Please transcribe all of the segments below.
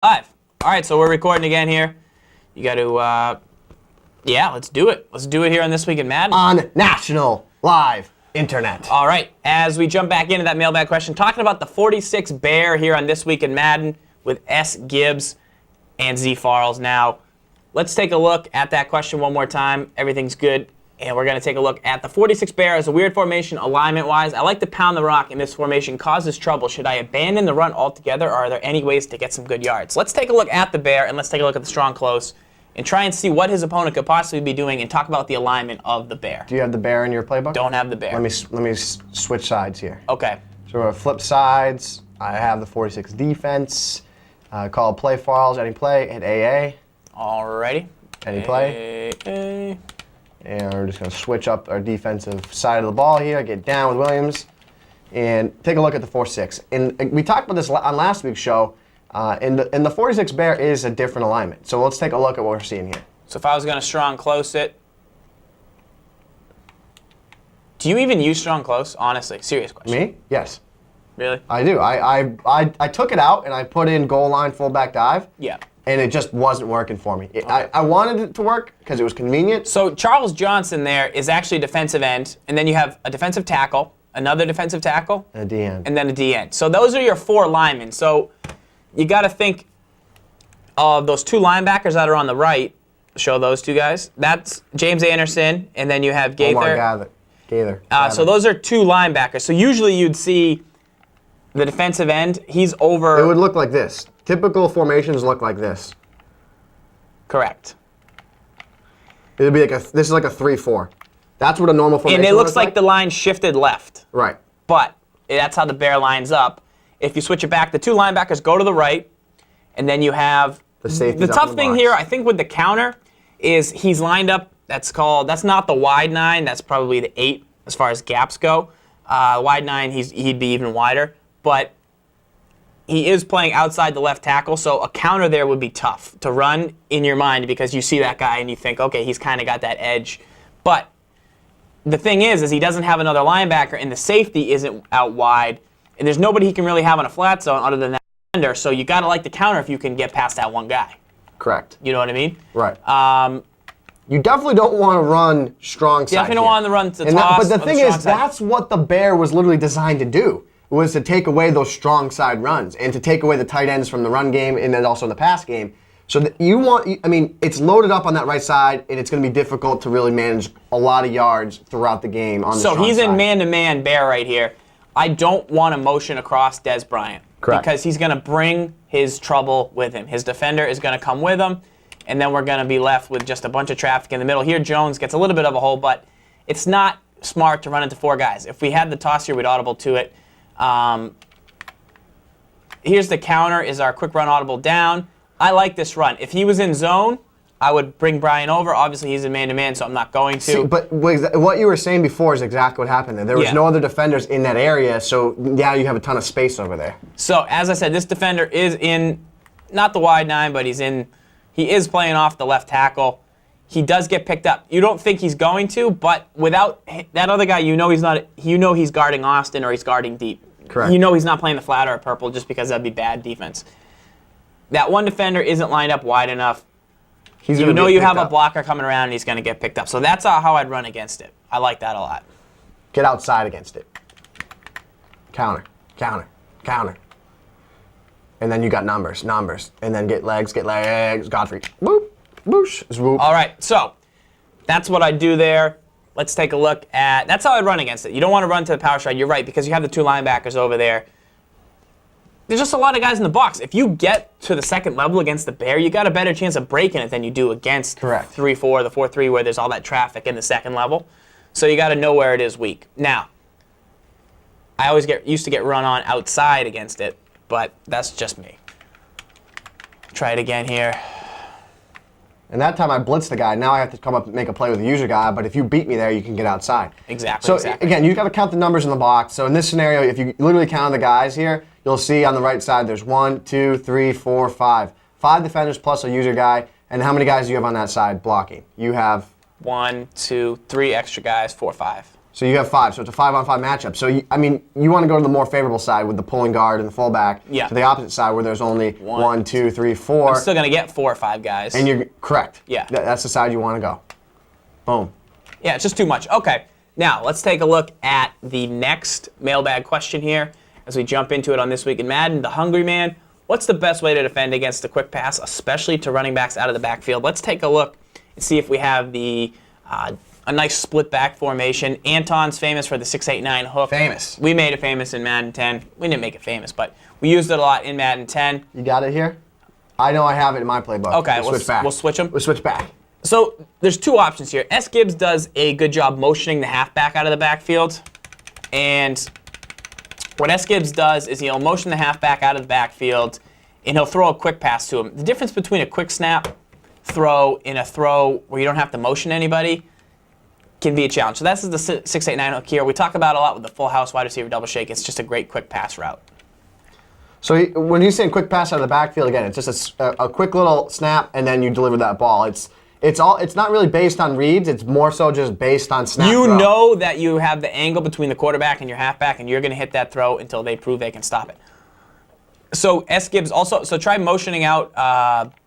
Live. All right, so we're recording again here. You got to, yeah, let's do it. Let's do it here on This Week in Madden. On national live internet. All right, as we jump back into that mailbag question, talking about the 46 Bear here on This Week in Madden with S. Gibbs and Z. Farles. Now, let's take a look at that question one more time. Everything's good. And we're going to take a look at the 46 Bear as a weird formation alignment-wise. I like to pound the rock in this formation. Causes trouble. Should I abandon the run altogether, or are there any ways to get some good yards? Let's take a look at the Bear, and let's take a look at the strong close, and try and see what his opponent could possibly be doing, and talk about the alignment of the Bear. Do you have the Bear in your playbook? Don't have the Bear. Let me switch sides here. Okay. So we're going to flip sides. I have the 46 defense. Call play Farles. Any play. Hit AA. Alrighty. Any play. AA. And we're just going to switch up our defensive side of the ball here, get down with Williams, and take a look at the 4-6. And we talked about this on last week's show, and the 46 Bear is a different alignment. So let's take a look at what we're seeing here. So if I was going to strong close it, do you even use strong close? Honestly, serious question. Me? Yes. Really? I do. I took it out, and I put in goal line fullback dive. Yeah. And it just wasn't working for me. I wanted it to work because it was convenient. So Charles Johnson there is actually a defensive end, and then you have a defensive tackle, another defensive tackle, and a D end. And then a D end. So those are your four linemen. So you got to think of those two linebackers that are on the right. Show those two guys. That's James Anderson, and then you have Gaither. Gaither. So those are two linebackers. So usually you'd see the defensive end. He's over. It would look like this. Typical formations look like this. Correct. It would be like this is like a 3-4. That's what a normal formation And it looks like the line shifted left. Right. But that's how the Bear lines up. If you switch it back, the two linebackers go to the right, and then you have the safety. The tough thing here, I think, with the counter is he's lined up. That's not the wide 9. That's probably the 8 as far as gaps go. Wide 9, he'd be even wider, but he is playing outside the left tackle, so a counter there would be tough to run in your mind because you see that guy and you think, okay, he's kind of got that edge. But the thing is he doesn't have another linebacker, and the safety isn't out wide, and there's nobody he can really have on a flat zone other than that defender, so you got to like the counter if you can get past that one guy. Correct. You know what I mean? Right. You definitely don't want to run strong side. Definitely don't want to run to toss. But the thing is, that's what the Bear was literally designed to do. Was to take away those strong side runs and to take away the tight ends from the run game and then also in the pass game. So that you want, I mean, it's loaded up on that right side, and it's going to be difficult to really manage a lot of yards throughout the game on the strong side. So he's in man-to-man Bear right here. I don't want to motion across Dez Bryant. Correct. Because he's going to bring his trouble with him. His defender is going to come with him, and then we're going to be left with just a bunch of traffic in the middle. Here, Jones gets a little bit of a hole, but it's not smart to run into four guys. If we had the toss here, we'd audible to it. Here's the counter, is our quick run audible down. I like this run. If he was in zone, I would bring Brian over. Obviously, he's in man-to-man, so I'm not going to. See, but what you were saying before is exactly what happened there. There was no other defenders in that area, so yeah, you have a ton of space over there. So, as I said, this defender is in, not the wide 9, but he is playing off the left tackle. He does get picked up. You don't think he's going to, but without that other guy, he's guarding Austin or he's guarding deep. Correct. You know he's not playing the flat or purple just because that'd be bad defense. That one defender isn't lined up wide enough. You know you have a blocker coming around and he's going to get picked up. So that's how I'd run against it. I like that a lot. Get outside against it. Counter, counter, counter. And then you got numbers. And then get legs, Godfrey. Boop, boosh, swoop. All right, so that's what I do there. Let's take a look at, that's how I'd run against it. You don't want to run to the power stride. You're right, because you have the two linebackers over there. There's just a lot of guys in the box. If you get to the second level against the Bear, you got a better chance of breaking it than you do against 3-4, the 4-3, where there's all that traffic in the second level. So you got to know where it is weak. Now, I always used to get run on outside against it, but that's just me. Try it again here. And that time I blitzed the guy. Now I have to come up and make a play with the user guy. But if you beat me there, you can get outside. Exactly. So again, you've got to count the numbers in the box. So in this scenario, if you literally count the guys here, you'll see on the right side there's 1, 2, 3, 4, 5. 5 defenders plus a user guy. And how many guys do you have on that side blocking? You have 1, 2, 3 extra guys, 4, 5. So you have 5. So it's a 5-on-5 matchup. So, I mean, you want to go to the more favorable side with the pulling guard and the fullback. Yeah. To the opposite side where there's only 1, 2, 3, 4. I'm still going to get 4 or 5 guys. And you're correct. Yeah. That's the side you want to go. Boom. Yeah, it's just too much. Okay, now let's take a look at the next mailbag question here as we jump into it on This Week in Madden. The Hungry Man, what's the best way to defend against the quick pass, especially to running backs out of the backfield? Let's take a look and see if we have the a nice split back formation. Anton's famous for the 6-8-9 hook. Famous. We made it famous in Madden 10. We didn't make it famous, but we used it a lot in Madden 10. You got it here? I know I have it in my playbook. Okay, we'll switch back. We'll switch them? We'll switch back. So there's 2 options here. S. Gibbs does a good job motioning the halfback out of the backfield. And what S. Gibbs does is he'll motion the halfback out of the backfield, and he'll throw a quick pass to him. The difference between a quick snap throw and a throw where you don't have to motion anybody can be a challenge. So that's the 6-8-9 hook here. We talk about a lot with the full house wide receiver double shake. It's just a great quick pass route. So when he's saying quick pass out of the backfield, again, it's just a quick little snap, and then you deliver that ball. It's not really based on reads. It's more so just based on snap. You throw. know that you have the angle between the quarterback and your halfback, and you're going to hit that throw until they prove they can stop it. So S. Gibbs also, so try motioning out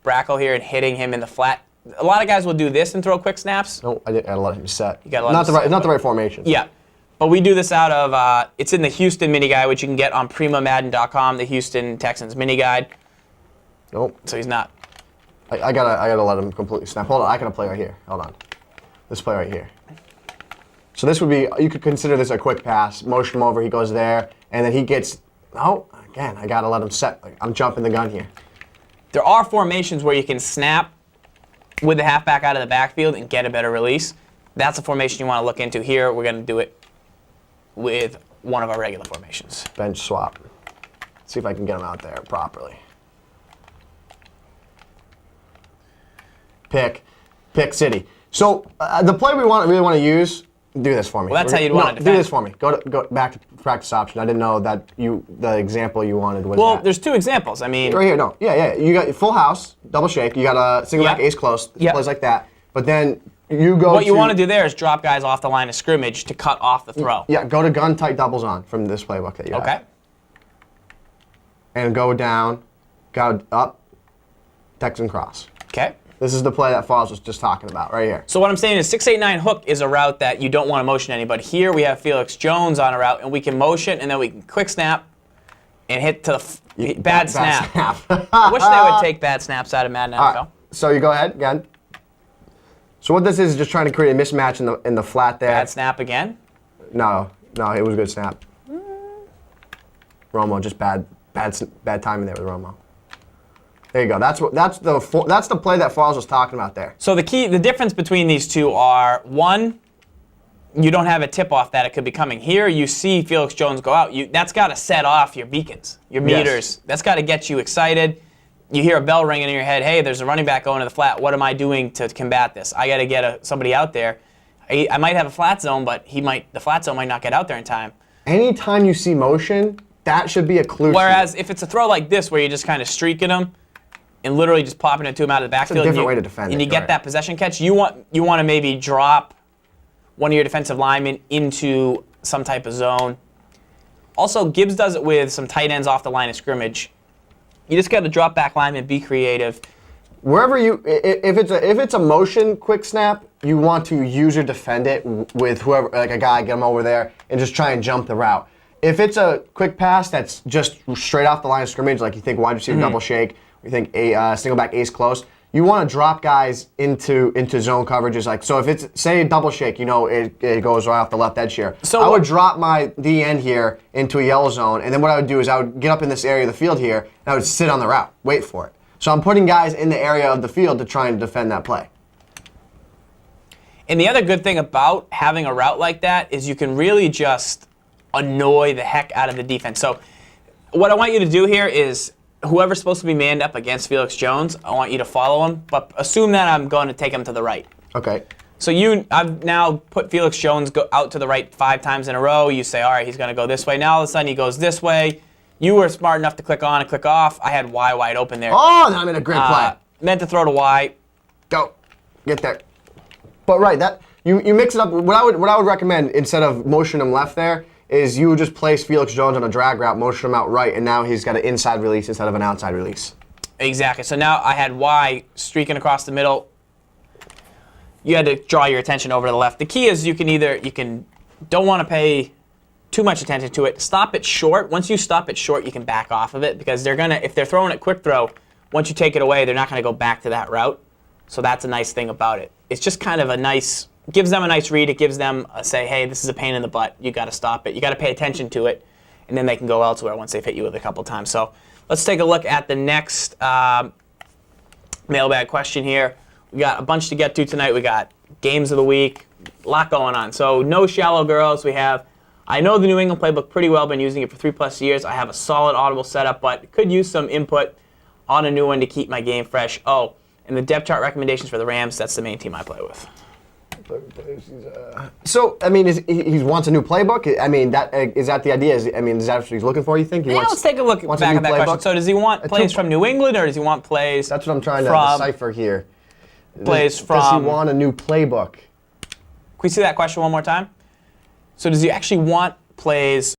Brackle here and hitting him in the flat. A lot of guys will do this and throw quick snaps. No, I gotta let him set. You gotta let him set. Not the right formation. Yeah, but we do this out of, it's in the Houston mini guide, which you can get on PrimaMadden.com, the Houston Texans mini guide. Nope. So he's not. I gotta let him completely snap. Hold on, I got a play right here. Hold on. This play right here. So this would be, you could consider this a quick pass. Motion him over, he goes there, and then he gets, oh, again, I gotta let him set. Like, I'm jumping the gun here. There are formations where you can snap with the halfback out of the backfield and get a better release. That's a formation you want to look into. Here, we're going to do it with one of our regular formations. Bench swap. See if I can get him out there properly. Pick city. So the play we really want to use, do this for me. Well, that's how you'd want to defend. Do this for me. Go back to practice option. I didn't know that the example you wanted was Well, that. there's 2 examples. I mean, Right here, no. Yeah. You got your full house, double shake. You got a single back ace close, plays like that. But then you go what you want to do there is drop guys off the line of scrimmage to cut off the throw. Yeah, go to gun tight doubles on from this playbook that you have. Okay. And go down, go up, Texan cross. Okay. This is the play that Falls was just talking about right here. So what I'm saying is 6-8-9 hook is a route that you don't want to motion anybody. Here we have Felix Jones on a route, and we can motion, and then we can quick snap and hit to the bad snap. I wish they would take bad snaps out of Madden NFL. All right, so you go ahead again. So what this is just trying to create a mismatch in the flat there. Bad snap again? No, it was a good snap. Romo, just bad timing there with Romo. There you go. That's the play that Falls was talking about there. So the difference between these 2 are, 1, you don't have a tip-off that it could be coming. Here you see Felix Jones go out. That's got to set off your beacons, your meters. Yes. That's got to get you excited. You hear a bell ringing in your head, hey, there's a running back going to the flat. What am I doing to combat this? I got to get somebody out there. I might have a flat zone, but the flat zone might not get out there in time. Anytime you see motion, that should be a clue. Whereas if it's a throw like this where you're just kind of streaking them and literally just popping it to him out of the backfield, it's a different way to defend and you get that possession catch, you want to maybe drop one of your defensive linemen into some type of zone. Also, Gibbs does it with some tight ends off the line of scrimmage. You just got to drop back lineman, be creative. Wherever if it's a motion quick snap, you want to use or defend it with whoever, like a guy, get him over there and just try and jump the route. If it's a quick pass that's just straight off the line of scrimmage, like you think wide receiver double shake, you think a single back ace close, you want to drop guys into zone coverages. Like, so if it's, say, a double shake, it goes right off the left edge here. So I would drop my D end here into a yellow zone, and then what I would do is I would get up in this area of the field here, and I would sit on the route, wait for it. So I'm putting guys in the area of the field to try and defend that play. And the other good thing about having a route like that is you can really just annoy the heck out of the defense. So what I want you to do here is, whoever's supposed to be manned up against Felix Jones, I want you to follow him, but assume that I'm going to take him to the right. Okay. So I've now put Felix Jones out to the right 5 times in a row. You say, all right, he's going to go this way. Now all of a sudden he goes this way. You were smart enough to click on and click off. I had Y wide open there. Oh, I'm in a great play. Meant to throw to Y. Go. Get there. But right, You mix it up. What I would recommend instead of motion him left there is you would just place Felix Jones on a drag route, motion him out right, and now he's got an inside release instead of an outside release. Exactly. So now I had Y streaking across the middle. You had to draw your attention over to the left. The key is you can don't want to pay too much attention to it. Stop it short. Once you stop it short, you can back off of it because if they're throwing it quick throw, once you take it away, they're not going to go back to that route. So that's a nice thing about it. It's just kind of gives them a nice read. It gives them a say, hey, this is a pain in the butt. You got to stop it. You got to pay attention to it, and then they can go elsewhere once they've hit you with it a couple times. So let's take a look at the next mailbag question here. We got a bunch to get to tonight. We got games of the week, a lot going on. So no shallow girls. We have, I know the New England playbook pretty well. Been using it for 3+ years. I have a solid Audible setup, but could use some input on a new one to keep my game fresh. Oh, and the depth chart recommendations for the Rams. That's the main team I play with. So, I mean, he wants a new playbook? I mean, is that the idea? Is that what he's looking for, you think? Let's take a look back at that question. So does he want plays from New England, or does he want plays That's what I'm trying to decipher here. Plays from... Does he want a new playbook? Can we see that question one more time? So does he actually want plays